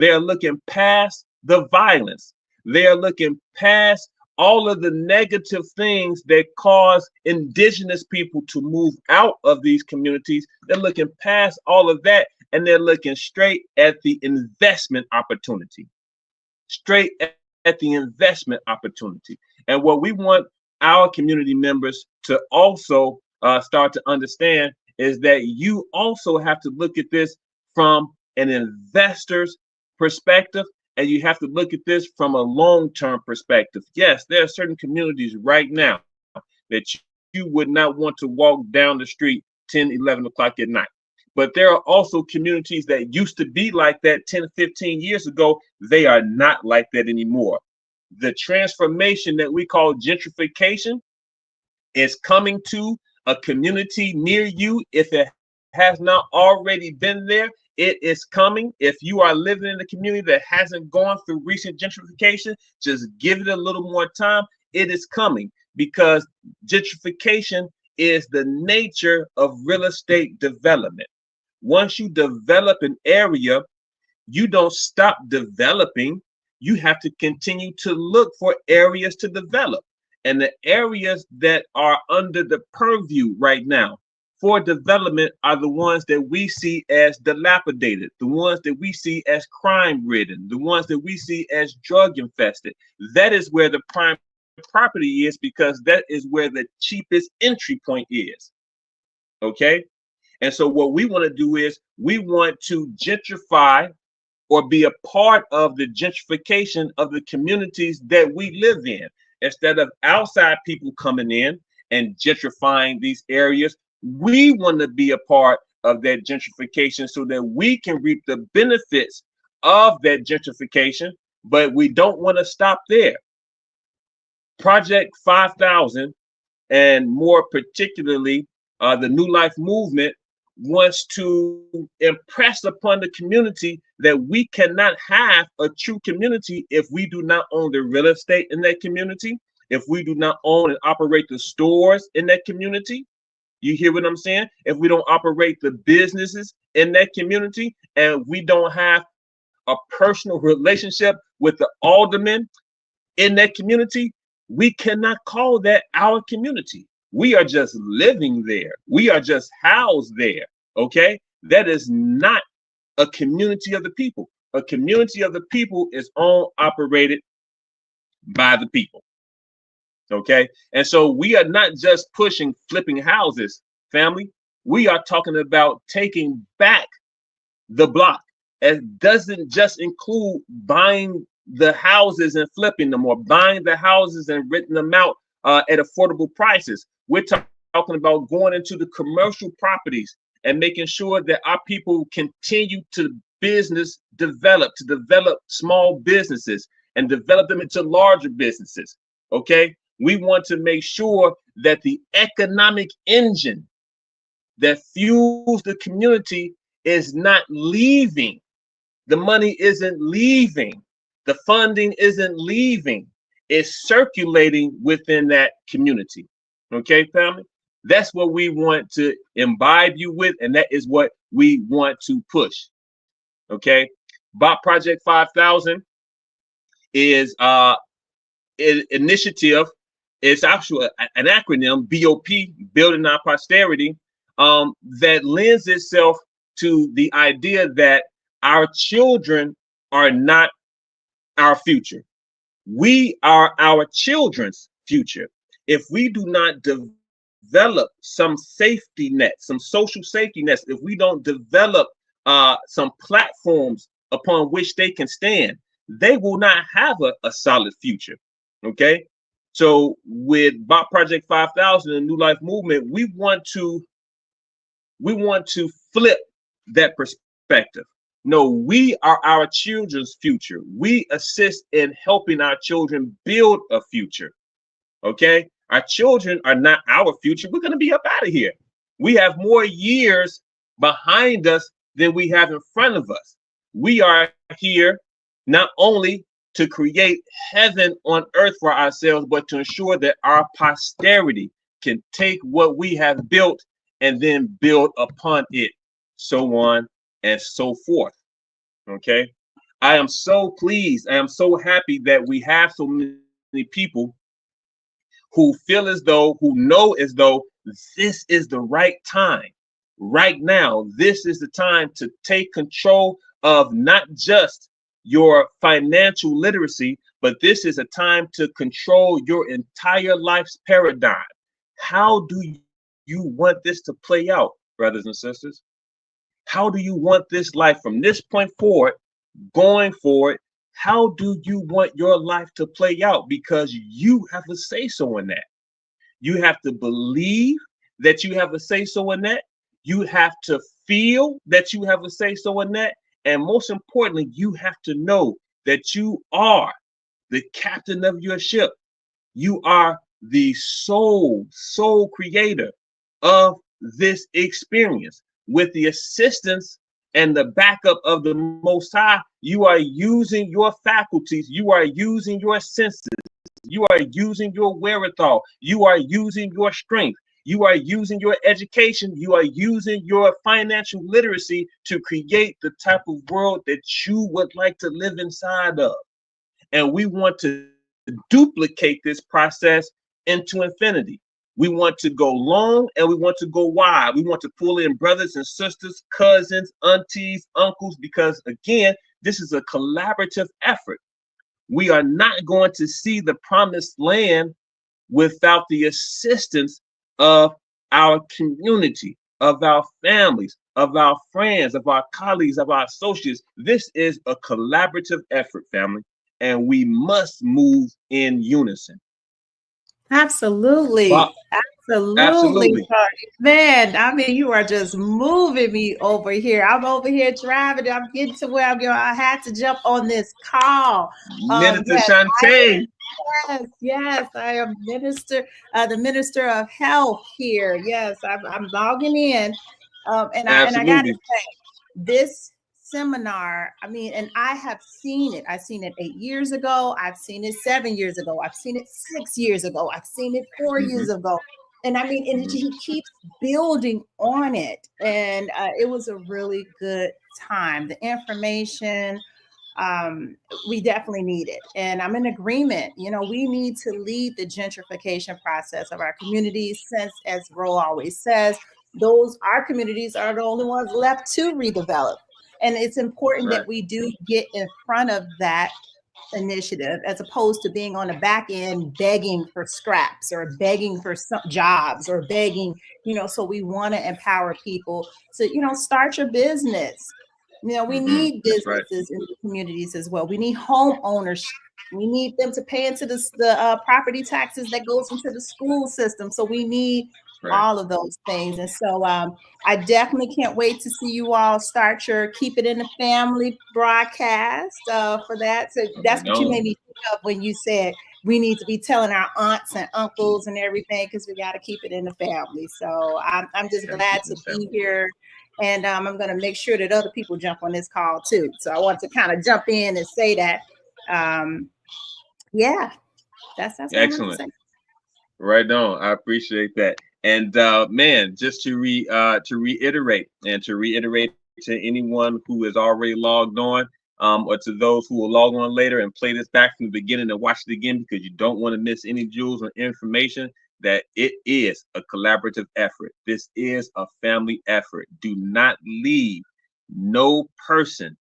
They are looking past the violence. They are looking past all of the negative things that cause indigenous people to move out of these communities. They're looking past all of that, and they're looking straight at the investment opportunity. Straight at the investment opportunity. And what we want our community members to also start to understand is that you also have to look at this from an investor's perspective, and you have to look at this from a long-term perspective. Yes, there are certain communities right now that you would not want to walk down the street 10, 11 o'clock at night. But there are also communities that used to be like that 10, 15 years ago. They are not like that anymore. The transformation that we call gentrification is coming to a community near you. If it has not already been there, it is coming. If you are living in a community that hasn't gone through recent gentrification, just give it a little more time. It is coming, because gentrification is the nature of real estate development. Once you develop an area, you don't stop developing. You have to continue to look for areas to develop. And the areas that are under the purview right now for development are the ones that we see as dilapidated, the ones that we see as crime ridden, the ones that we see as drug infested. That is where the prime property is, because that is where the cheapest entry point is. Okay. And so what we want to do is we want to gentrify or be a part of the gentrification of the communities that we live in. Instead of outside people coming in and gentrifying these areas, we want to be a part of that gentrification so that we can reap the benefits of that gentrification, but we don't want to stop there. Project 5000, and more particularly the New Life movement, wants to impress upon the community that we cannot have a true community if we do not own the real estate in that community, if we do not own and operate the stores in that community. You hear what I'm saying? If we don't operate the businesses in that community, and we don't have a personal relationship with the aldermen in that community, we cannot call that our community. We are just living there. We are just housed there. Okay? That is not a community of the people. A community of the people is owned, operated by the people. Okay? And so we are not just pushing flipping houses, family. We are talking about taking back the block. It doesn't just include buying the houses and flipping them, or buying the houses and renting them out at affordable prices. We're talking about going into the commercial properties and making sure that our people continue to develop small businesses and develop them into larger businesses. Okay, we want to make sure that the economic engine that fuels the community is not leaving. The money isn't leaving. The funding isn't leaving. It's circulating within that community. Okay, family? That's what we want to imbibe you with, and that is what we want to push. Okay? BOP Project 5000 is an initiative. It's actually an acronym, BOP, Building Our Posterity, that lends itself to the idea that our children are not our future. We are our children's future. If we do not develop some safety nets, some social safety nets, if we don't develop some platforms upon which they can stand, they will not have a solid future. Okay? So with BOP Project 5000 and New Life Movement, we want to flip that perspective. No, we are our children's future. We assist in helping our children build a future. Okay? Our children are not our future. We're going to be up out of here. We have more years behind us than we have in front of us. We are here not only to create heaven on earth for ourselves, but to ensure that our posterity can take what we have built and then build upon it, so on and so forth. Okay. I am so pleased. I am so happy that we have so many people who feel as though, who know as though this is the right time. Right now, this is the time to take control of not just your financial literacy, but this is a time to control your entire life's paradigm. How do you want this to play out, brothers and sisters? How do you want this life from this point forward, going forward? How do you want your life to play out? Because you have a say so in that. You have to believe that you have a say so in that. You have to feel that you have a say so in that. And most importantly, you have to know that you are the captain of your ship. You are the sole creator of this experience. With the assistance and the backup of the Most High, you are using your faculties, you are using your senses, you are using your wherewithal, you are using your strength, you are using your education, you are using your financial literacy to create the type of world that you would like to live inside of. And we want to duplicate this process into infinity. We want to go long and we want to go wide. We want to pull in brothers and sisters, cousins, aunties, uncles, because again, this is a collaborative effort. We are not going to see the promised land without the assistance of our community, of our families, of our friends, of our colleagues, of our associates. This is a collaborative effort, family, and we must move in unison. Absolutely. But Absolutely, absolutely. man. I mean, you are just moving me over here. I'm over here driving. I'm getting to where I'm going. I had to jump on this call. Minister Yes, Shantae. yes. I am the minister of health here. Yes, I'm logging in. And I got to Absolutely. say, this seminar, I mean, and I have seen it. I've seen it 8 years ago. I've seen it 7 years ago. I've seen it 6 years ago. I've seen it 4 years Mhm, ago. And I mean, and mhm. he keeps building on it. And it was a really good time. The information, um, we definitely need it. And I'm in agreement. You know, we need to lead the gentrification process of our communities, since, as Ro always says, those our communities are the only ones left to redevelop. And it's important Right. that we do get in front of that initiative, as opposed to being on the back end begging for scraps or begging for some jobs or begging, so we want to empower people to, start your business. We need That's right. businesses in the communities as well. We need home ownership. We need them to pay into the property taxes that goes into the school system. So we need Right. all of those things. And so I definitely can't wait to see you all start your Keep It in the Family broadcast for that. So Right that's what you on. made me think of when you said we need to be telling our aunts and uncles and everything, because we got to keep it in the family. So I'm just Gotta keep glad it to in be family. here. And I'm going to make sure that other people jump on this call too. So I want to kind of jump in and say that. Um, yeah, that's what I want to Excellent. say. Right on. I appreciate that. And man, just to reiterate and to reiterate to anyone who is already logged on, or to those who will log on later and play this back from the beginning and watch it again because you don't want to miss any jewels or information, that it is a collaborative effort. This is a family effort. Do not leave no person,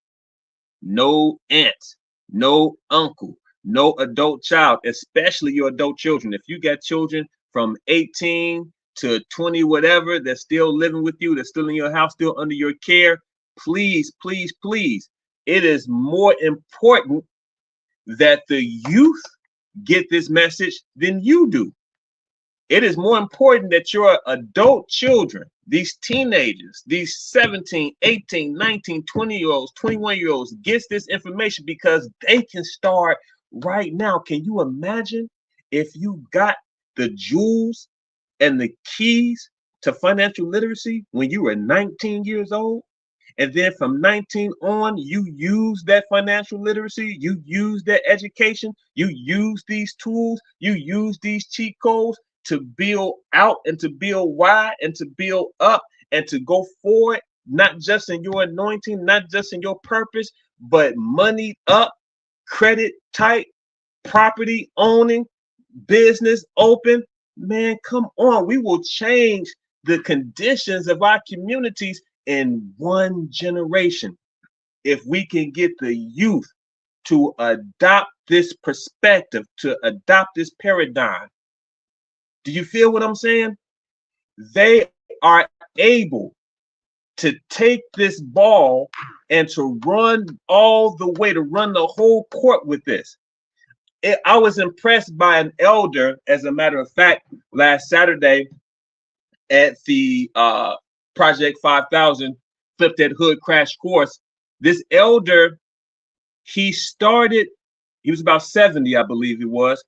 no aunt, no uncle, no adult child, especially your adult children. If you got children from 18 to 20, whatever, that's still living with you, that's still in your house, still under your care, please, please, please, it is more important that the youth get this message than you do. It is more important that your adult children, these teenagers, these 17, 18, 19, 20-year olds, 21-year olds, gets this information because they can start right now. Can you imagine if you got the jewels and the keys to financial literacy when you were 19 years old? And then from 19 on, you use that financial literacy, you use that education, you use these tools, you use these cheat codes to build out and to build wide and to build up and to go forward, not just in your anointing, not just in your purpose, but money up, credit tight, property owning, business open. Man, come on. We will change the conditions of our communities in one generation if we can get the youth to adopt this perspective, to adopt this paradigm. Do you feel what I'm saying? They are able to take this ball and to run all the way, to run the whole court with this. I was impressed by an elder, as a matter of fact, last Saturday at the Project 5000 Flip That Hood crash course. This elder, he was about 70, I believe he was.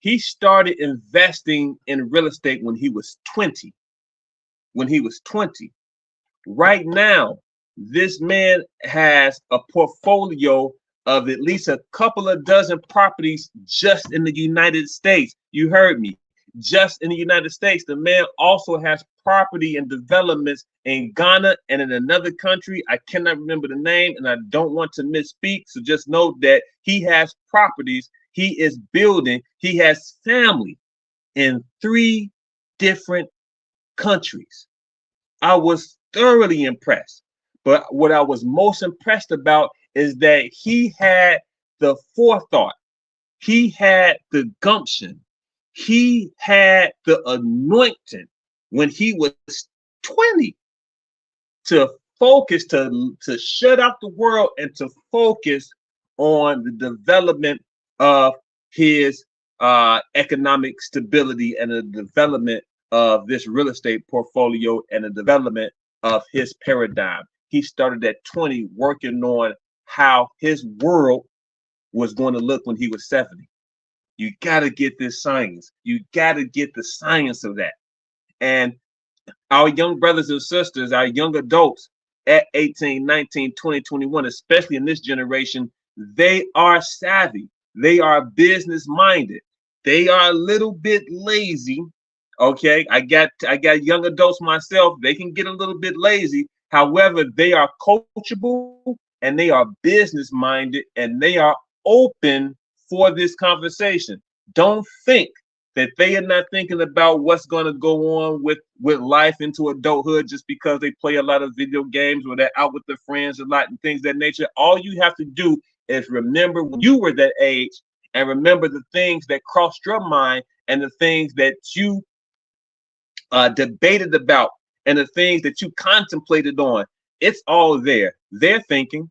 He started investing in real estate when he was 20. When he was 20. Right now, this man has a portfolio of at least a couple of dozen properties just in the United States. You heard me. Just in the United States. The man also has property and developments in Ghana and in another country. I cannot remember the name and I don't want to misspeak. So just know that he has properties. He is building. He has family in 3 different countries. I was thoroughly impressed. But what I was most impressed about is that he had the forethought. He had the gumption. He had the anointing when he was 20 to focus, to shut out the world and to focus on the development of his economic stability and the development of this real estate portfolio and the development of his paradigm. He started at 20 working on how his world was going to look when he was 70. You got to get this science. You got to get the science of that. And our young brothers and sisters, our young adults at 18, 19, 20, 21, especially in this generation, they are savvy. They are business minded. They are a little bit lazy. Okay, I got young adults myself. They can get a little bit lazy. However, they are coachable and they are business minded and they are open for this conversation. Don't think that they are not thinking about what's going to go on with life into adulthood just because they play a lot of video games or they're out with their friends a lot and things of that nature. All you have to do is remember when you were that age and remember the things that crossed your mind and the things that you debated about and the things that you contemplated on. It's all there. They're thinking.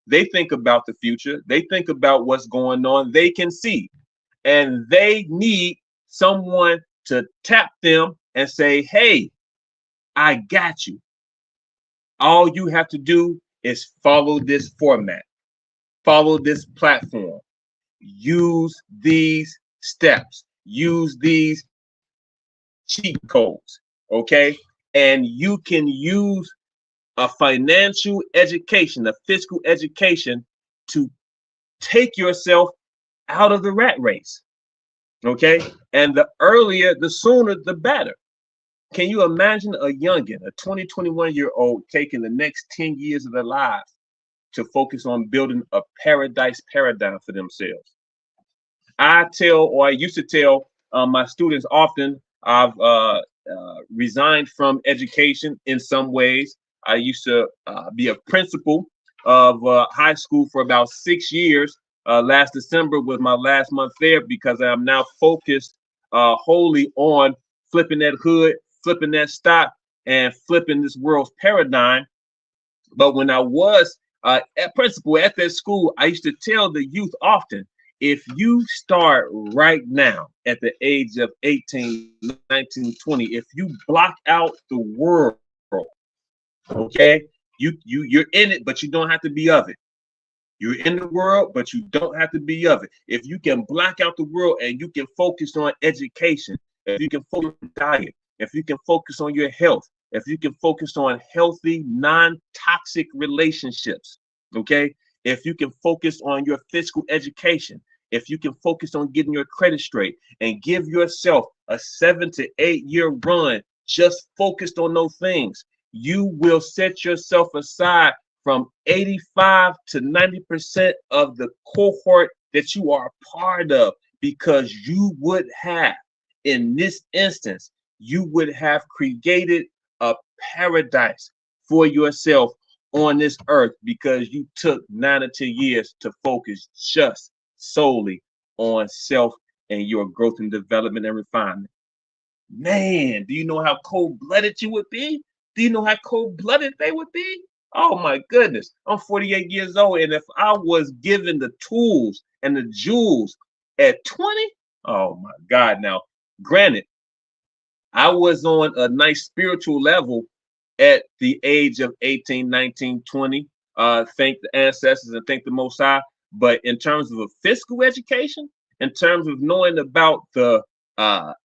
They think about the future. They think about what's going on. They can see. And they need someone to tap them and say, hey, I got you. All you have to do is follow this format. Follow this platform. Use these steps. Use these cheat codes. Okay? And you can use a financial education, a fiscal education to take yourself out of the rat race. Okay. And the earlier, the sooner, the better. Can you imagine a youngin, a 20, 21-year-old taking the next 10 years of their lives to focus on building a paradise paradigm for themselves? I used to tell my students often, I've resigned from education in some ways. I used to be a principal of high school for about 6 years. Last December was my last month there because I'm now focused wholly on flipping that hood, flipping that stock, and flipping this world's paradigm. But when I was a principal at that school, I used to tell the youth often, if you start right now at the age of 18, 19, 20, if you block out the world, okay, you're in it, but you don't have to be of it. You're in the world, but you don't have to be of it. If you can block out the world and you can focus on education, if you can focus on diet, if you can focus on your health, if you can focus on healthy, non-toxic relationships, okay? If you can focus on your fiscal education, if you can focus on getting your credit straight and give yourself a 7 to 8 year run just focused on those things, you will set yourself aside from 85 to 90% of the cohort that you are a part of, because you would have, in this instance, you would have created a paradise for yourself on this earth because you took 9 or 10 years to focus just solely on self and your growth and development and refinement. Man, do you know how cold-blooded you would be? Do you know how cold-blooded they would be? Oh my goodness. I'm 48 years old, and if I was given the tools and the jewels at 20, oh my God. Now, granted, I was on a nice spiritual level at the age of 18, 19, 20. Thank the ancestors and thank the Most High. But in terms of a fiscal education, in terms of knowing about the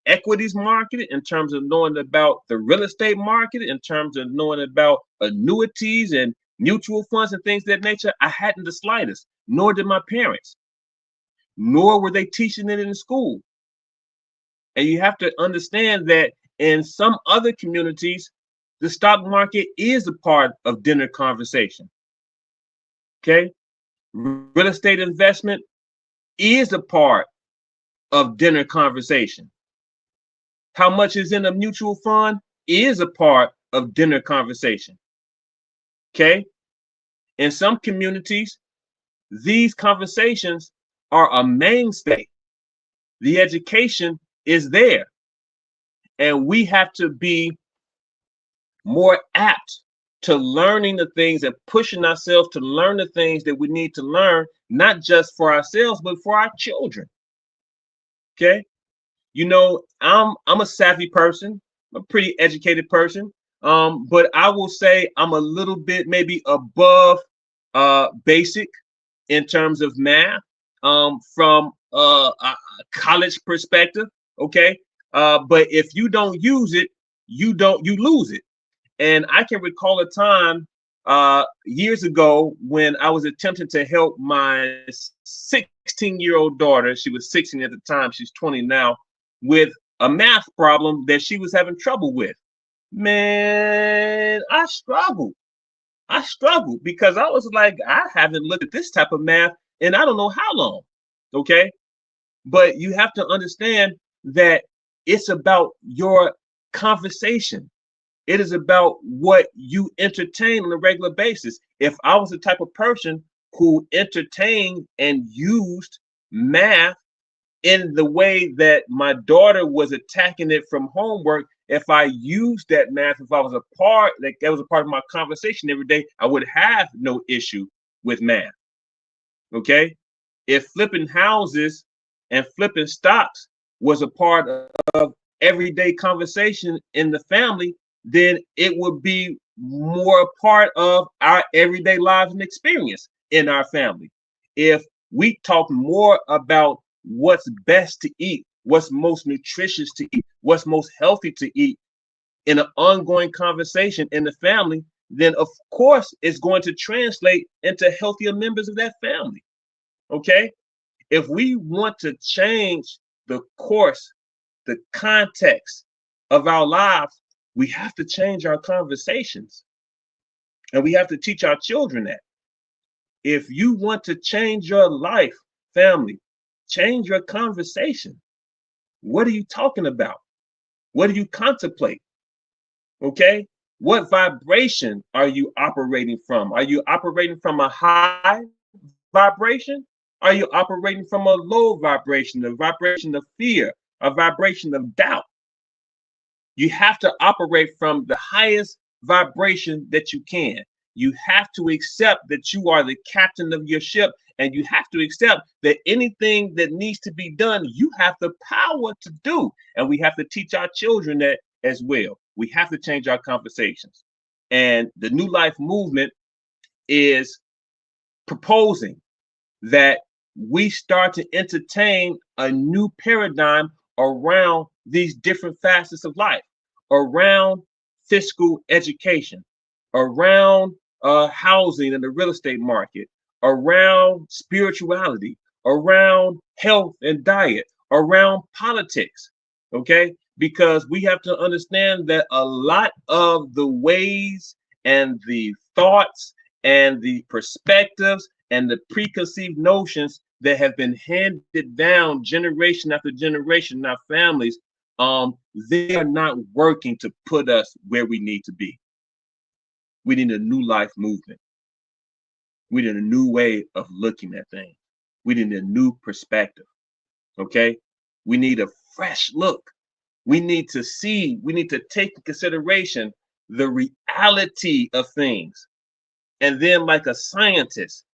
equities market, in terms of knowing about the real estate market, in terms of knowing about annuities and mutual funds and things of that nature, I hadn't the slightest, nor did my parents, nor were they teaching it in school. And you have to understand that in some other communities, the stock market is a part of dinner conversation. Okay. Real estate investment is a part of dinner conversation. How much is in a mutual fund is a part of dinner conversation. Okay. In some communities, these conversations are a mainstay. The education is there. And we have to be more apt to learning the things and pushing ourselves to learn the things that we need to learn, not just for ourselves, but for our children. Okay. You know, I'm a savvy person, a pretty educated person. But I will say I'm a little bit maybe above basic in terms of math from a college perspective. Okay. But if you don't use it, you lose it. And I can recall a time years ago when I was attempting to help my 16-year-old daughter. She was 16 at the time. She's 20 now, with a math problem that she was having trouble with. Man, I struggled. I struggled because I was like, I haven't looked at this type of math in I don't know how long. Okay. But you have to understand that it's about your conversation. It is about what you entertain on a regular basis. If I was the type of person who entertained and used math in the way that my daughter was attacking it from homework, if I used that math, if I was a part, like that was a part of my conversation every day, I would have no issue with math. Okay. If flipping houses and flipping stocks was a part of everyday conversation in the family, then it would be more a part of our everyday lives and experience in our family. If we talk more about what's best to eat, what's most nutritious to eat, what's most healthy to eat in an ongoing conversation in the family, then of course it's going to translate into healthier members of that family. Okay. If we want to change the course, the context of our lives, we have to change our conversations. And we have to teach our children that. If you want to change your life, family, change your conversation. What are you talking about? What do you contemplate? Okay. What vibration are you operating from? Are you operating from a high vibration? Are you operating from a low vibration, a vibration of fear, a vibration of doubt? You have to operate from the highest vibration that you can. You have to accept that you are the captain of your ship, and you have to accept that anything that needs to be done, you have the power to do. And we have to teach our children that as well. We have to change our conversations. And the New Life movement is proposing that we start to entertain a new paradigm around these different facets of life, around fiscal education, around housing and the real estate market, around spirituality, around health and diet, around politics. Okay. Because we have to understand that a lot of the ways and the thoughts and the perspectives and the preconceived notions that have been handed down generation after generation in our families, they are not working to put us where we need to be. We need a new life movement. We need a new way of looking at things. We need a new perspective. Okay. We need a fresh look. We need to see, we need to take into consideration the reality of things. And then, like a scientist,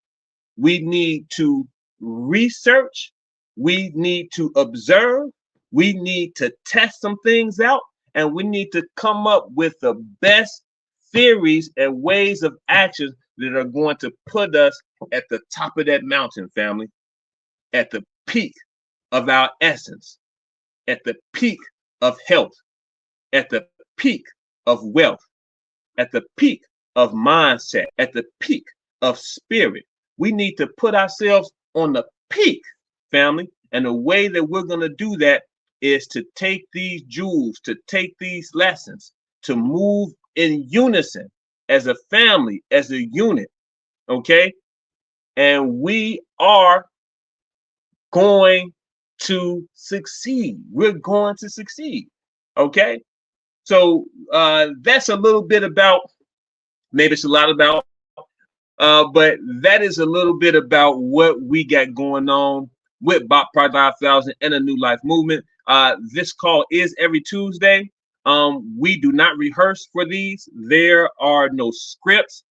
we need to research, we need to observe, we need to test some things out, and we need to come up with the best theories and ways of action that are going to put us at the top of that mountain, family, at the peak of our essence, at the peak of health, at the peak of wealth, at the peak of mindset, at the peak of spirit. We need to put ourselves on the peak, family. And the way that we're going to do that is to take these jewels, to take these lessons, to move in unison as a family, as a unit. Okay. And we are going to succeed. We're going to succeed. Okay. So that's a little bit about, maybe it's a lot about, but that is a little bit about what we got going on with Bot Project 5000 and a New Life Movement. This call is every Tuesday. We do not rehearse for these. There are no scripts.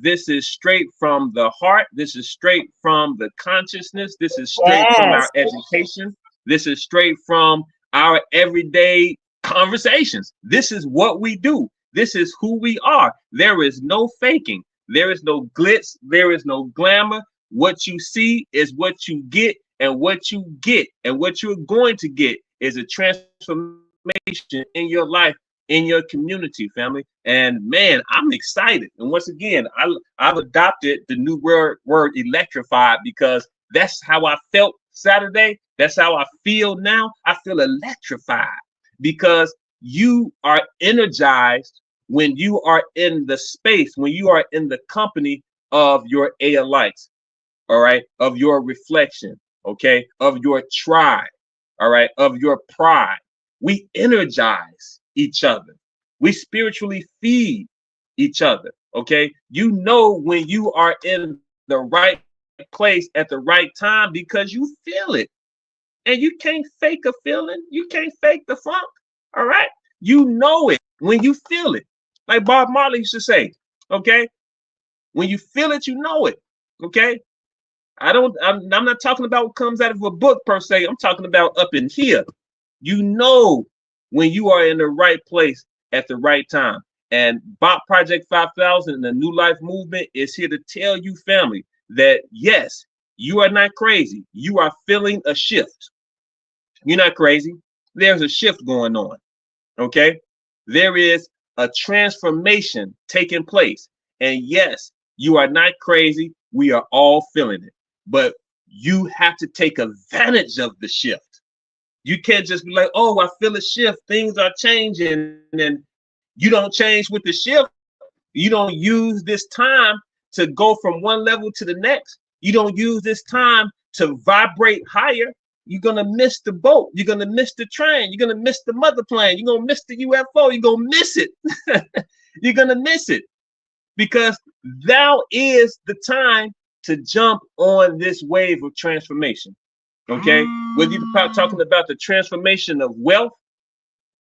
This is straight from the heart. This is straight from the consciousness. This is straight from our education. This is straight from our everyday conversations. This is what we do. This is who we are. There is no faking. There is no glitz. There is no glamour. What you see is what you get, and what you get and what you're going to get is a transformation in your life, in your community, family. And man, I'm excited. And once again, I've adopted the new word electrified, because that's how I felt Saturday. That's how I feel now. I feel electrified because you are energized when you are in the space, when you are in the company of your ALites, all right, of your reflection, okay, of your tribe, all right, of your pride. We energize each other. We spiritually feed each other, okay? You know when you are in the right place at the right time because you feel it. And you can't fake a feeling. You can't fake the funk, all right? You know it when you feel it. Like Bob Marley used to say, okay? When you feel it, you know it, okay? I'm not talking about what comes out of a book per se. I'm talking about up in here. You know when you are in the right place at the right time. And Bot Project 5000 and the New Life Movement is here to tell you, family, that yes, you are not crazy. You are feeling a shift. You're not crazy. There's a shift going on. Okay? There is a transformation taking place. And yes, you are not crazy. We are all feeling it. But you have to take advantage of the shift. You can't just be like, oh, I feel a shift. Things are changing. And you don't change with the shift. You don't use this time to go from one level to the next. You don't use this time to vibrate higher. You're going to miss the boat. You're going to miss the train. You're going to miss the mother plane. You're going to miss the UFO. You're going to miss it. You're going to miss it because now is the time to jump on this wave of transformation. Okay, whether you're talking about the transformation of wealth,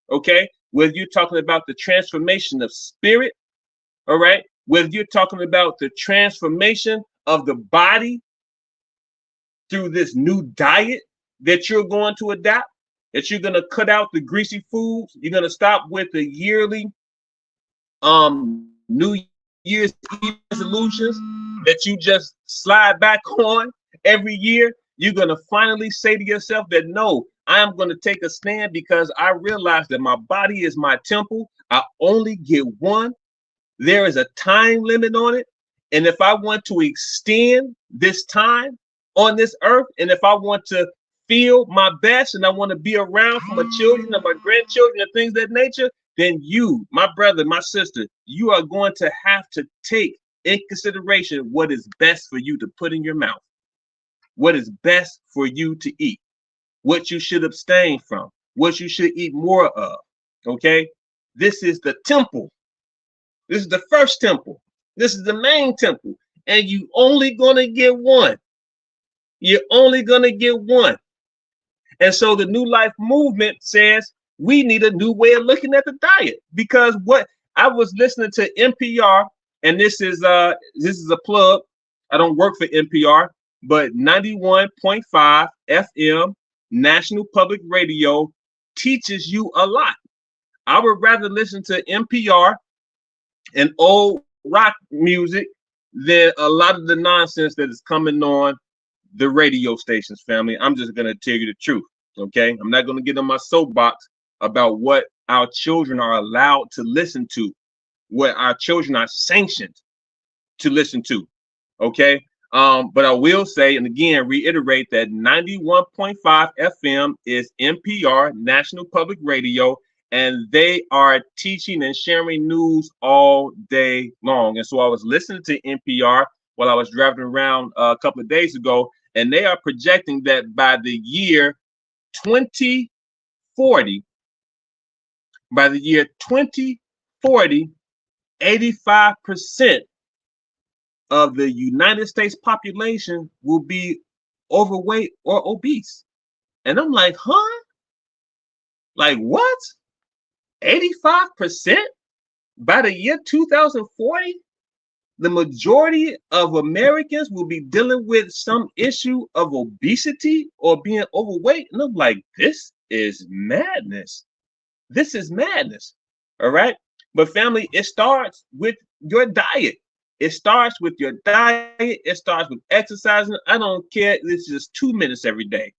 okay, whether you're talking about the transformation of spirit, all right, whether you're talking about the transformation of the body through this new diet that you're going to adopt, that you're going to cut out the greasy foods, you're going to stop with the yearly New Year's resolutions that you just slide back on every year. You're going to finally say to yourself that, no, I'm going to take a stand because I realize that my body is my temple. I only get one. There is a time limit on it. And if I want to extend this time on this earth, and if I want to feel my best and I want to be around for my children and my grandchildren and things of that nature, then you, my brother, my sister, you are going to have to take in consideration what is best for you to put in your mouth, what is best for you to eat, what you should abstain from, what you should eat more of. Okay? This is the temple. This is the first temple. This is the main temple. And you only gonna get one. You're only gonna get one. And so the New Life movement says we need a new way of looking at the diet, because what I was listening to NPR, and this is a plug. I don't work for NPR, but 91.5 FM National Public Radio teaches you a lot. I would rather listen to NPR and old rock music than a lot of the nonsense that is coming on the radio stations, family. I'm just going to tell you the truth, okay? I'm not going to get on my soapbox about what our children are allowed to listen to, what our children are sanctioned to listen to, okay? But I will say, and again, reiterate that 91.5 FM is NPR, National Public Radio, and they are teaching and sharing news all day long. And so I was listening to NPR while I was driving around a couple of days ago, and they are projecting that by the year 2040, 85% of the United States population will be overweight or obese. And I'm like, huh? Like what? 85% by the year 2040? The majority of Americans will be dealing with some issue of obesity or being overweight. And I'm like, this is madness. This is madness. All right. But family, it starts with your diet. It starts with your diet. It starts with exercising. I don't care if it's just 2 minutes every day.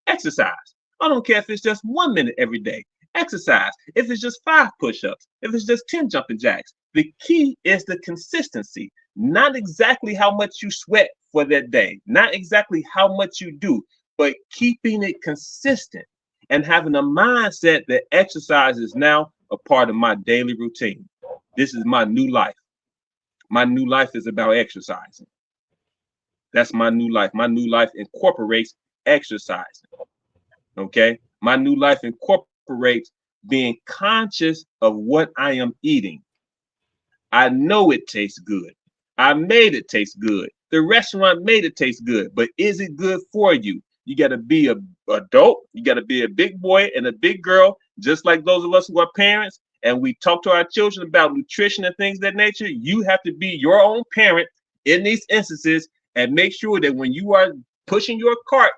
Exercise. I don't care if it's just 1 minute every day. Exercise. If it's just 5 push-ups, if it's just 10 jumping jacks. The key is the consistency, not exactly how much you sweat for that day, not exactly how much you do, but keeping it consistent and having a mindset that exercise is now a part of my daily routine. This is my new life. My new life is about exercising. That's my new life. My new life incorporates exercising. Okay? My new life incorporates being conscious of what I am eating. I know it tastes good. I made it taste good. The restaurant made it taste good, but is it good for you? You got to be an adult. You got to be a big boy and a big girl, just like those of us who are parents, and we talk to our children about nutrition and things of that nature. You have to be your own parent in these instances and make sure that when you are pushing your cart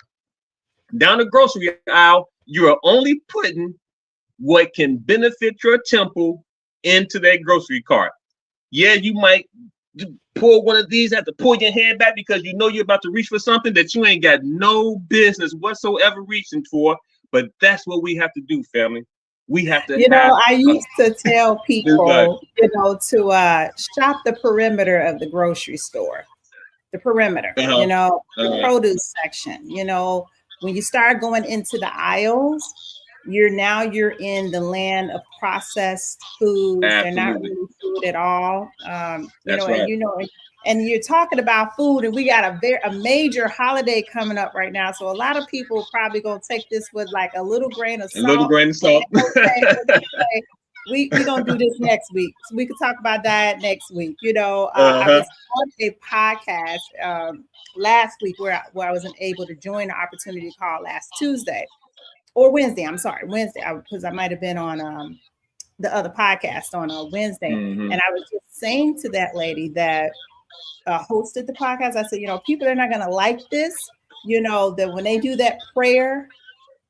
down the grocery aisle, you are only putting what can benefit your temple into that grocery cart. Yeah, you might pull one of these, have to pull your hand back because you know you're about to reach for something that you ain't got no business whatsoever reaching for. But that's what we have to do, family. We have to. I used to tell people, to shop the perimeter of the grocery store, the perimeter, the produce section. When you start going into the aisles, you're in the land of processed foods. They're not really food at all. And you're talking about food, and we got a major holiday coming up right now. So a lot of people probably gonna take this with like a little grain of salt. A little grain of salt. We're gonna do this next week. So we could talk about that next week. I was on a podcast last week where I wasn't able to join the opportunity call last Tuesday. Or Wednesday, I'm sorry, Wednesday, because I might have been on the other podcast on a Wednesday. Mm-hmm. And I was just saying to that lady that hosted the podcast, I said, people are not going to like this, that when they do that prayer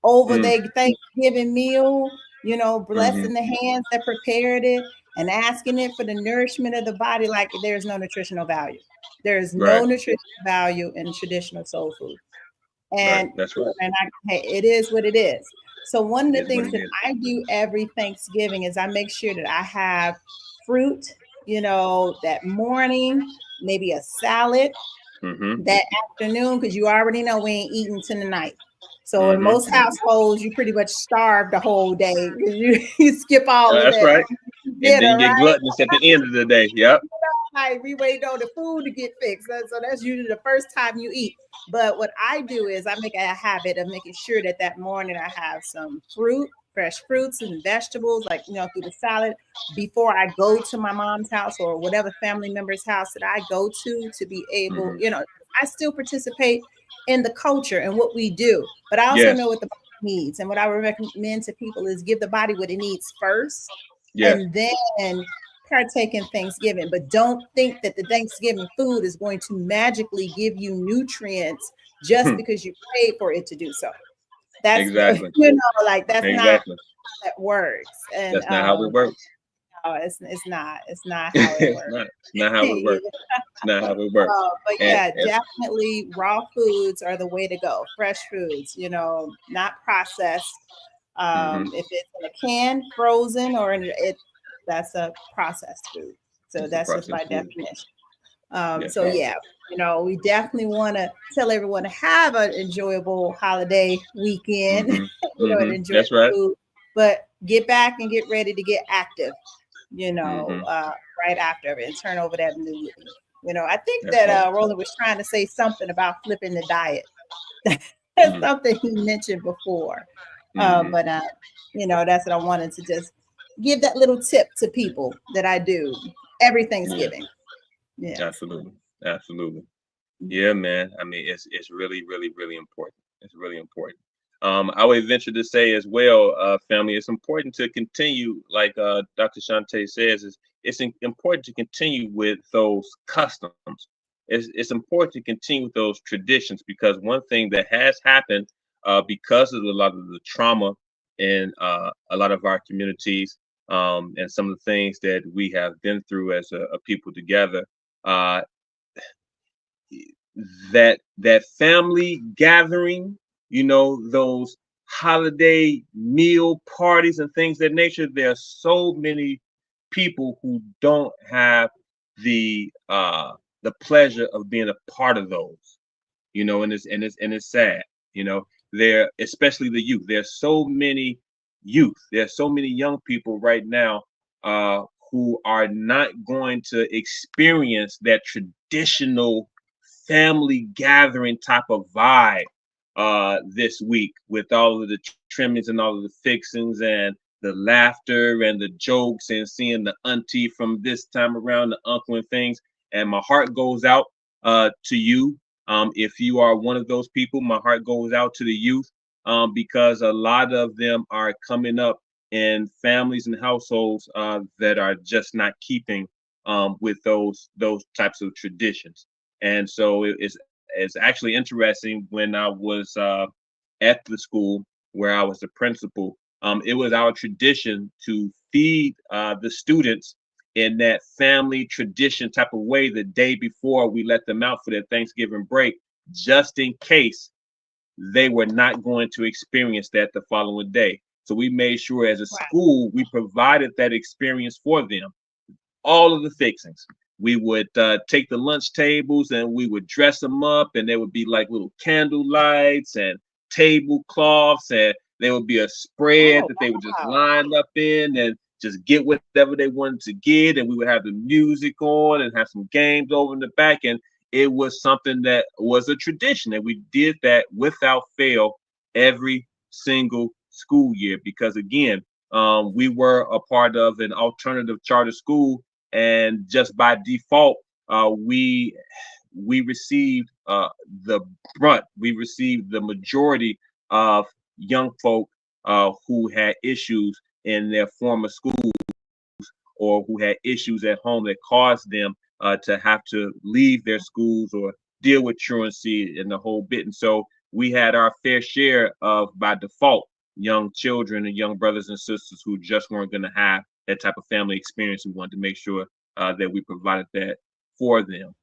over their Thanksgiving meal, blessing the hands that prepared it and asking it for the nourishment of the body, like there's no nutritional value. There is no nutritional value in traditional soul food. And that's right. And it is what it is. So one of the things that I do every Thanksgiving is I make sure that I have fruit, that morning, maybe a salad that afternoon, because you already know we ain't eating till the night. So in most households, you pretty much starve the whole day. You skip all of that. That's right. And then you get gluttonous at the end of the day. Yep. Right, we wait on the food to get fixed. So that's usually the first time you eat. But what I do is I make a habit of making sure that that morning I have some fruit, fresh fruits and vegetables, like, through the salad before I go to my mom's house or whatever family member's house that I go to be able, Mhm. I still participate in the culture and what we do, but I also Yes. know what the body needs. And what I would recommend to people is give the body what it needs first Yes. and then partake in Thanksgiving, but don't think that the Thanksgiving food is going to magically give you nutrients just because you paid for it to do so. That's Exactly. like that's not Exactly. how that works. And That's not how it works. no, it's not how it It's works. not. It's not how it Yeah. works. It's not how it works. But And, yeah, and definitely raw foods are the way to go. Fresh foods, not processed. mhm. If it's in a can, frozen, or that's a processed food. So It's a that's just by processed food. definition. Yes, So right. yeah, we definitely want to tell everyone to have an enjoyable holiday weekend, Mhm. and Mhm. enjoy That's right. food, but get back and get ready to get active, Mhm. right after it and turn over that new leaf. I think That's that right. Roland was trying to say something about flipping the diet. That's Mhm. something he mentioned before. Mhm. But that's what I wanted to just give that little tip to people that I do every Yeah. Thanksgiving. Yes. Absolutely. Absolutely. Yeah, man. I mean, it's really, really, really important. It's really important. I would venture to say as well, family, it's important to continue, like Dr. Shante says, important to continue with those customs. It's important to continue with those traditions because one thing that has happened because of a lot of the trauma in a lot of our communities and some of the things that we have been through as a people together. Uh, that family gathering, those holiday meal parties and things of that nature. There are so many people who don't have the pleasure of being a part of those, and it's sad, there, especially the youth. There's so many youth, there's so many young people right now uh who are not going to experience that traditional family gathering type of vibe this week with all of the trimmings and all of the fixings and the laughter and the jokes and seeing the auntie from this time around, the uncle and things. And my heart goes out to you. If you are one of those people, my heart goes out to the youth because a lot of them are coming up in families and households that are just not keeping with those types of traditions. And so it's actually interesting when I was at the school where I was the principal. It was our tradition to feed the students in that family tradition type of way the day before we let them out for their Thanksgiving break, just in case they were not going to experience that the following day. So we made sure as a Right. school we provided that experience for them, all of the fixings. We would take the lunch tables and we would dress them up, and there would be like little candle lights and tablecloths, and there would be a spread Oh, that they would just wow. line up in and just get whatever they wanted to get. And we would have the music on and have some games over in the back. And it was something that was a tradition, and we did that without fail every single school year because, again, we were a part of an alternative charter school, and just by default, we received the brunt. We received the majority of young folk who had issues in their former schools or who had issues at home that caused them to have to leave their schools or deal with truancy and the whole bit. And so we had our fair share of, by default, young children and young brothers and sisters who just weren't going to have that type of family experience. We wanted to make sure that we provided that for them.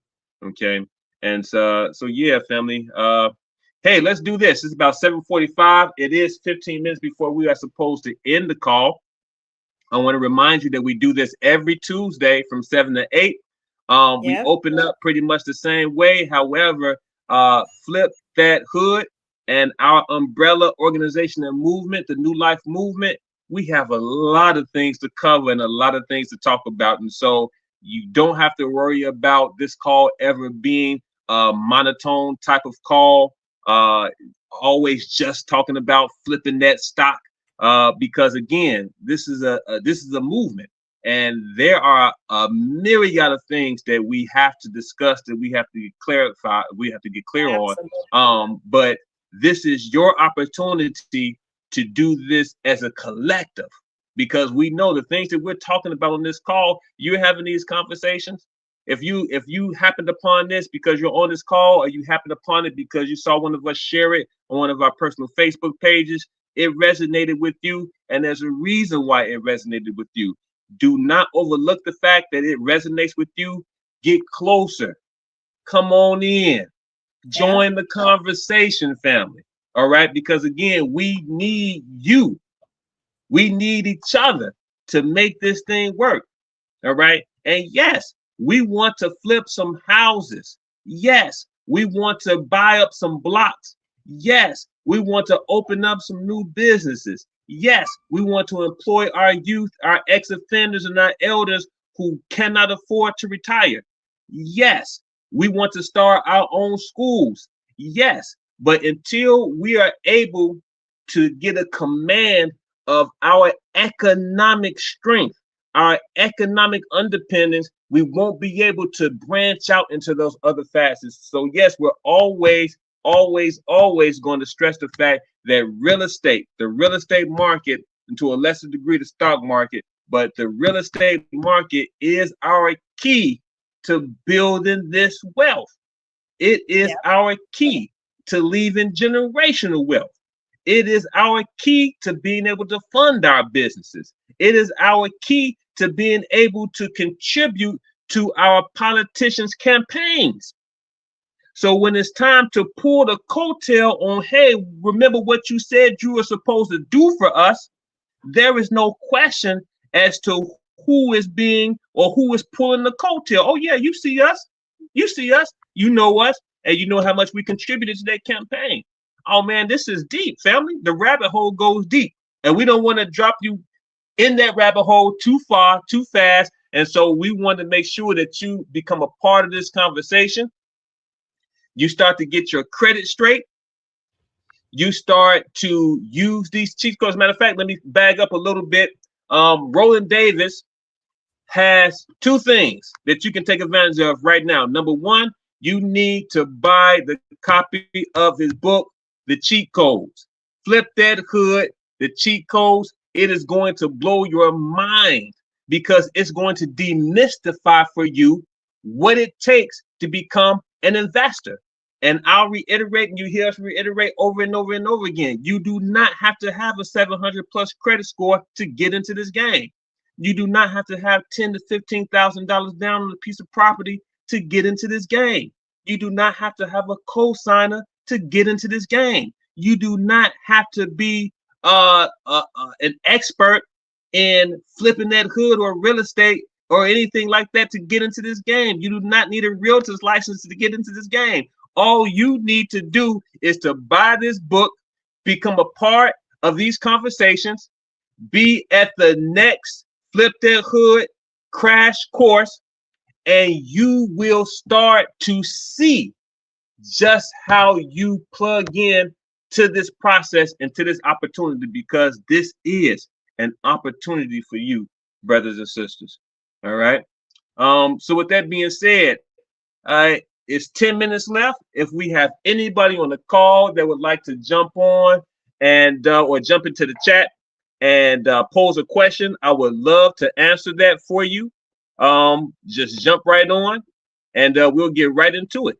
Okay. And so yeah, family. Hey, let's do this. It's about 7:45. It is 15 minutes before we are supposed to end the call. I want to remind you that we do this every Tuesday from 7 to 8. We Yep. open up pretty much the same way. However, Flip That Hood and our umbrella organization and movement, the New Life Movement, we have a lot of things to cover and a lot of things to talk about. And so You don't have to worry about this call ever being a monotone type of call. Uh, Always just talking about flipping that stock. Because again, this is a movement, and there are a myriad of things that we have to discuss, that we have to clarify, we have to get clear on. Absolutely. But this is your opportunity to do this as a collective, because we know the things that we're talking about on this call. You're having these conversations. If you happened upon this because you're on this call, or you happened upon it because you saw one of us share it on one of our personal Facebook pages, it resonated with you, and there's a reason why it resonated with you. Do not overlook the fact that it resonates with you. Get closer. Come on in. Yeah. Join the conversation, family. All right? Because again, we need you. We need each other to make this thing work. All right? And yes, we want to flip some houses. Yes, we want to buy up some blocks. Yes, we want to open up some new businesses. Yes, we want to employ our youth, our ex offenders, and our elders who cannot afford to retire. Yes, we want to start our own schools. Yes, but until we are able to get a command of our economic strength, our economic independence, we won't be able to branch out into those other facets. So yes, we're always going to stress the fact that the real estate market, and to a lesser degree the stock market, but the real estate market is our key to building this wealth. It is Yeah. our key to leaving generational wealth. It is our key to being able to fund our businesses. It is our key to being able to contribute to our politicians' campaigns. So when it's time to pull the coattail on, hey, remember what you said you were supposed to do for us, there is no question as to who is being, or who is pulling the coattail. Oh yeah, you see us. You see us. You know us. And you know how much we contributed to that campaign. Oh man, this is deep, family. The rabbit hole goes deep. And we don't want to drop you in that rabbit hole too far, too fast. And so we want to make sure that you become a part of this conversation. You start to get your credit straight. You start to use these cheat codes. Matter of fact, let me bag up a little bit. Roland Davis has two things that you can take advantage of right now. Number one, you need to buy the copy of his book, The Cheat Codes. Flip that hood, the cheat codes. It is going to blow your mind, because it's going to demystify for you what it takes to become an investor. And I'll reiterate, and you hear us reiterate over and over and over again. You do not have to have a 700 plus credit score to get into this game. You do not have to have $10,000 to $15,000 down on a piece of property to get into this game. You do not have to have a co-signer to get into this game. You do not have to be an expert in flipping that hood or real estate or anything like that to get into this game. You do not need a realtor's license to get into this game. All you need to do is to buy this book, become a part of these conversations, be at the next Flip That Hood crash course, and you will start to see just how you plug in to this process and to this opportunity, because this is an opportunity for you, brothers and sisters. All right. So with that being said, it's 10 minutes left. If we have anybody on the call that would like to jump on and or jump into the chat and pose a question, I would love to answer that for you. Just jump right on, and we'll get right into it.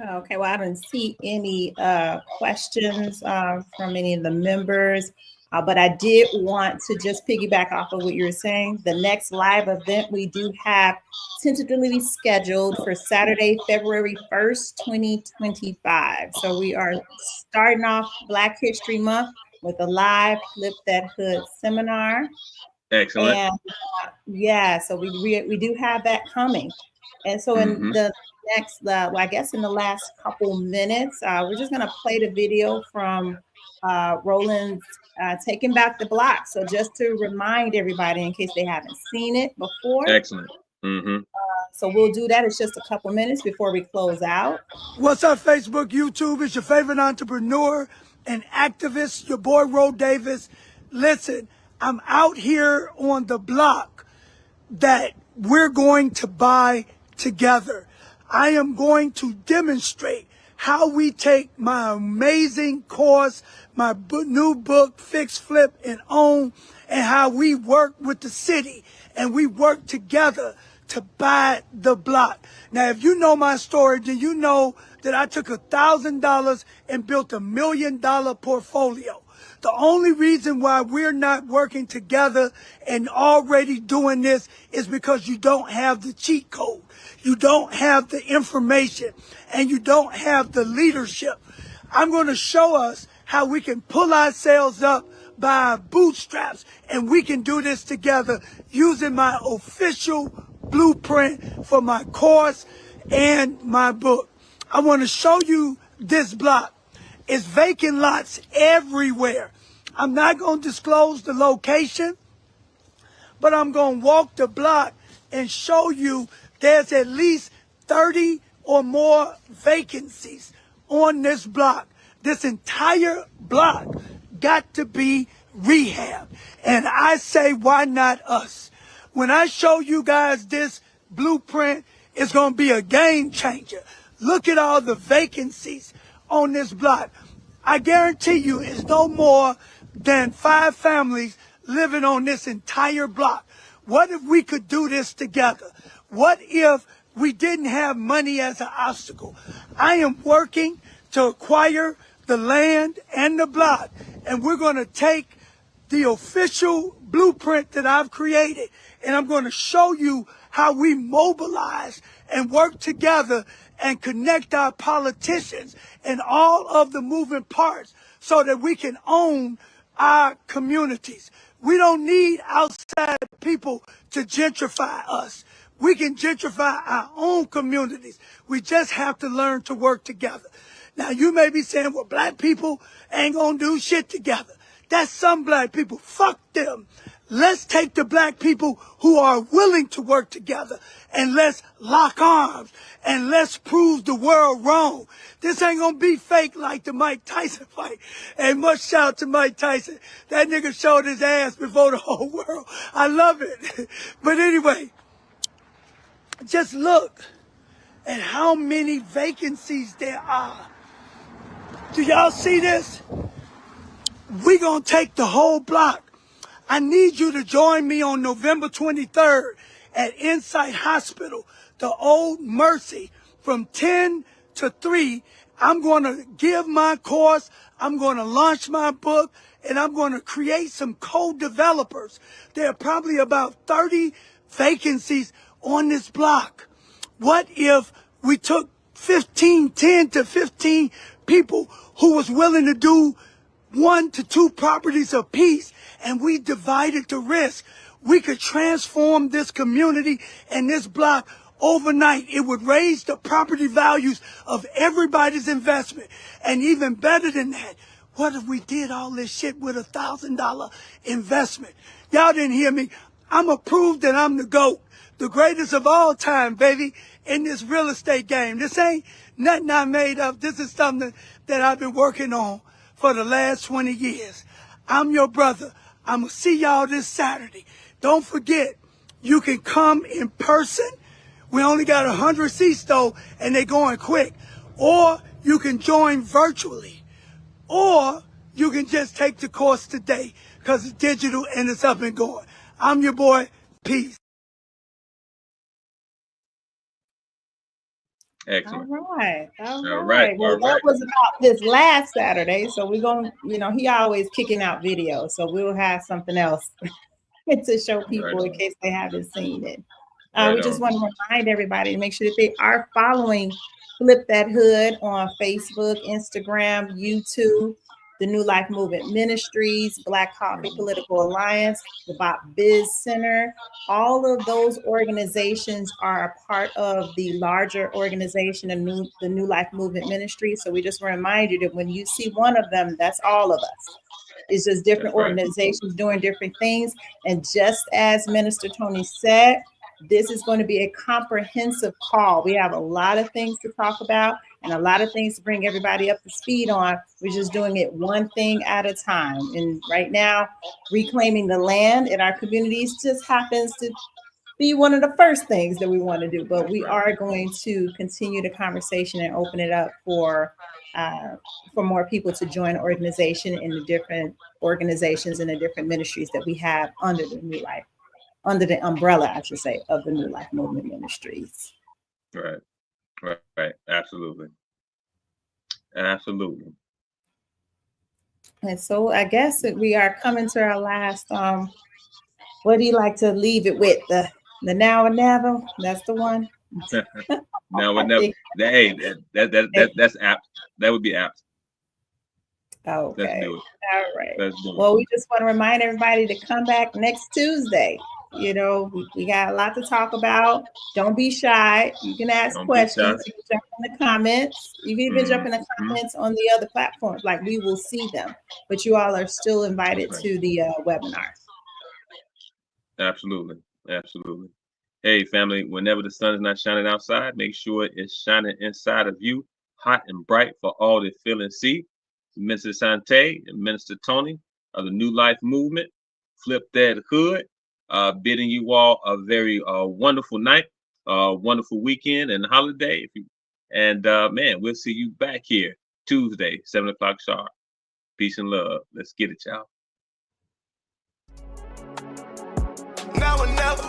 Okay, well, I didn't see any questions from any of the members, but I did want to just piggyback off of what you were saying. The next live event we do have tentatively scheduled for Saturday, February 1st, 2025. So we are starting off Black History Month with a live Flip That Hood seminar. Excellent. And yeah, so we do have that coming. And so in the next, well, I guess in the last couple minutes, we're just going to play the video from Roland's Taking Back the Block. So just to remind everybody in case they haven't seen it before. Excellent. Mm-hmm. So we'll do that. It's just a couple minutes before we close out. What's up, Facebook, YouTube? It's your favorite entrepreneur and activist, your boy, Ro Davis. Listen, I'm out here on the block that we're going to buy together. I am going to demonstrate how we take my amazing course, my new book, Fix, Flip, and Own, and how we work with the city and we work together to buy the block. Now, if you know my story, then you know that I took $1,000 and built $1 million portfolio. The only reason why we're not working together and already doing this is because you don't have the cheat code. You don't have the information and you don't have the leadership. I'm going to show us how we can pull ourselves up by our bootstraps, and we can do this together using my official blueprint for my course and my book. I want to show you this block. It's vacant lots everywhere. I'm not going to disclose the location, but I'm going to walk the block and show you there's at least 30 or more vacancies on this block. This entire block got to be rehabbed. And I say, why not us? When I show you guys this blueprint, it's going to be a game changer. Look at all the vacancies on this block. I guarantee you it's no more than 5 families living on this entire block. What if we could do this together? What if we didn't have money as an obstacle? I am working to acquire the land and the block, and we're going to take the official blueprint that I've created, and I'm going to show you how we mobilize and work together and connect our politicians and all of the moving parts so that we can own our communities. We don't need outside people to gentrify us. We can gentrify our own communities. We just have to learn to work together. Now, you may be saying, well, black people ain't gonna do shit together. That's some black people. Fuck them. Let's take the black people who are willing to work together and let's lock arms and let's prove the world wrong. This ain't gonna be fake like the Mike Tyson fight. And much shout out to Mike Tyson. That nigga showed his ass before the whole world. I love it. But anyway, just look at how many vacancies there are. Do y'all see this? We gonna take the whole block. I need you to join me on November 23rd at Insight Hospital, the Old Mercy, from 10 to 3. I'm going to give my course, I'm going to launch my book, and I'm going to create some co-developers. There are probably about 30 vacancies on this block. What if we took 10 to 15 people who was willing to do 1 to 2 properties apiece, and we divided the risk? We could transform this community and this block overnight. It would raise the property values of everybody's investment. And even better than that, what if we did all this shit with $1,000 investment? Y'all didn't hear me. I'm a proof that I'm the GOAT, the greatest of all time, baby, in this real estate game. This ain't nothing I made up. This is something that I've been working on for the last 20 years. I'm your brother. I'm going to see y'all this Saturday. Don't forget, you can come in person. We only got 100 seats though, and they're going quick. Or you can join virtually. Or you can just take the course today because it's digital and it's up and going. I'm your boy. Peace. Excellent. All right. All right. Well, that was about this last Saturday. So we're going to, he always kicking out videos. So we'll have something else to show people in case they haven't seen it. We just want to remind everybody to make sure that they are following Flip That Hood on Facebook, Instagram, YouTube. the New Life Movement Ministries, Black Coffee Political Alliance, the Bop Biz Center. All of those organizations are a part of the larger organization, the New Life Movement Ministry. So we just remind you that when you see one of them, that's all of us. It's just different organizations doing different things. And just as Minister Tony said, this is going to be a comprehensive call. We have a lot of things to talk about and a lot of things to bring everybody up to speed on. We're just doing it one thing at a time. And right now, reclaiming the land in our communities just happens to be one of the first things that we want to do. But we are going to continue the conversation and open it up for more people to join the organization in the different organizations and the different ministries that we have under the New Life, under the umbrella, I should say, of the New Life Movement Ministries. Right. Absolutely. And so I guess that we are coming to our last, what do you like to leave it with? The now or never? That's the one. Now or never. Hey, that's apt. That would be apt. Okay. Let's do it. All right. Well, we just want to remind everybody to come back next Tuesday. You know, we got a lot to talk about. Don't be shy. You can ask questions. You can jump in the comments. You can even jump in the comments on the other platforms. Like, we will see them. But you all are still invited to the webinar. Absolutely. Hey, family, whenever the sun is not shining outside, make sure it's shining inside of you, hot and bright for all to feel and see. Minister Sante and Minister Tony of the New Life Movement, Flip That Hood, bidding you all a very wonderful night, wonderful weekend and holiday. Man, we'll see you back here Tuesday, 7 o'clock sharp. Peace and love. Let's get it, y'all. Now and never.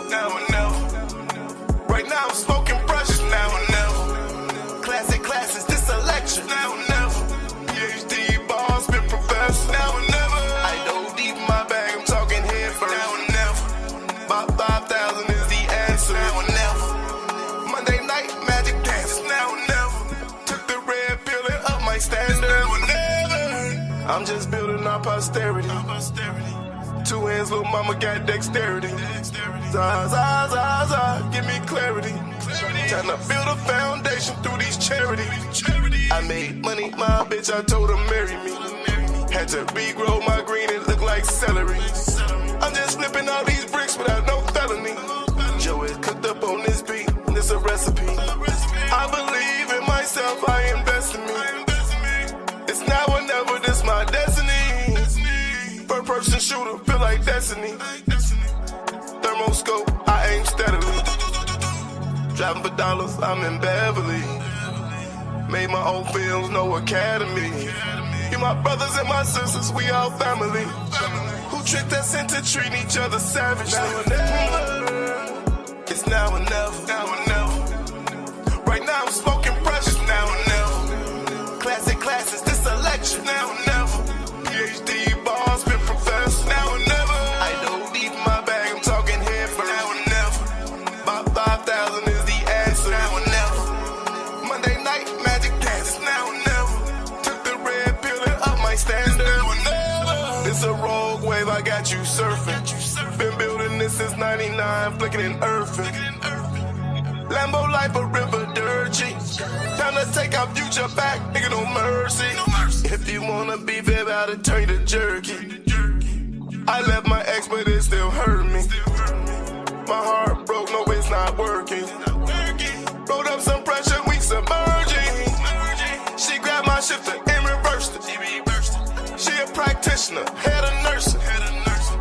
Right now I'm smoking brushes. Now and never. Classic classes, this selection. Now and never. PhD bars, been professed. Now and never. I dove deep in my bag, I'm talking head first. Now and never. About 5,000 is the answer. Now and never. Monday night magic dance. Now and never. Took the red pill and up my standard. Now and never. I'm just building our posterity. 2 hands, little mama got dexterity. Give me clarity. Trying to build a foundation through these charities. I made money, my bitch, I told her marry me. Had to regrow my green, it looked like celery. I'm just flipping all these bricks without no felony. Joe is cooked up on this beat, and it's a recipe. I believe in myself, I invest in me. It's now or never, this my destiny. First person shooter, feel like destiny. Thermoscope, I aim steadily. Driving for dollars, I'm in Beverly. Made my own films, no academy. You my brothers and my sisters, we all family. Who tricked us into treating each other savagely? It's now or never. Right now I'm smoking precious. Now or never. Classic classes, this selection. Now or never. PhD bars, been professed. Now or never. I dove deep in my bag, I'm talking head first. Now or never. About 5,000 is the answer. Now or never. Monday night magic dance. Now or never. Took the red pill and up my standard. Now or never. It's a rogue wave, I got you surfing. Been building this since 99, flicking and earthing. Lambo life a river dirty. Time to take our future back, nigga, no mercy. If you wanna be baby, I'll turn you to jerky. I left my ex, but it still hurt me. My heart broke, no, it's not working. Rolled up some pressure, we submerging. She grabbed my shifter and reversed it. She a practitioner, head of nursing.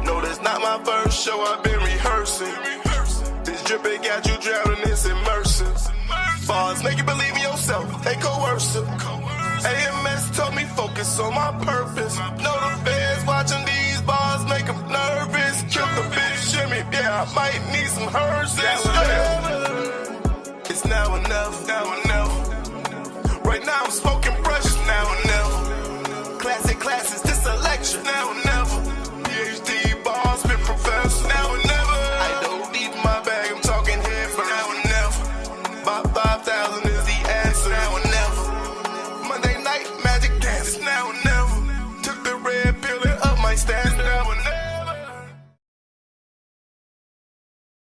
No, that's not my first show, I've been rehearsing. This dripping got you drowning, it's immersive. Bars make you believe in yourself, they coercive. AMS told me focus on my purpose. Know the feds watching these bars make them nervous. Kill the bitch, Jimmy, yeah, I might need some hearses. It's now or never.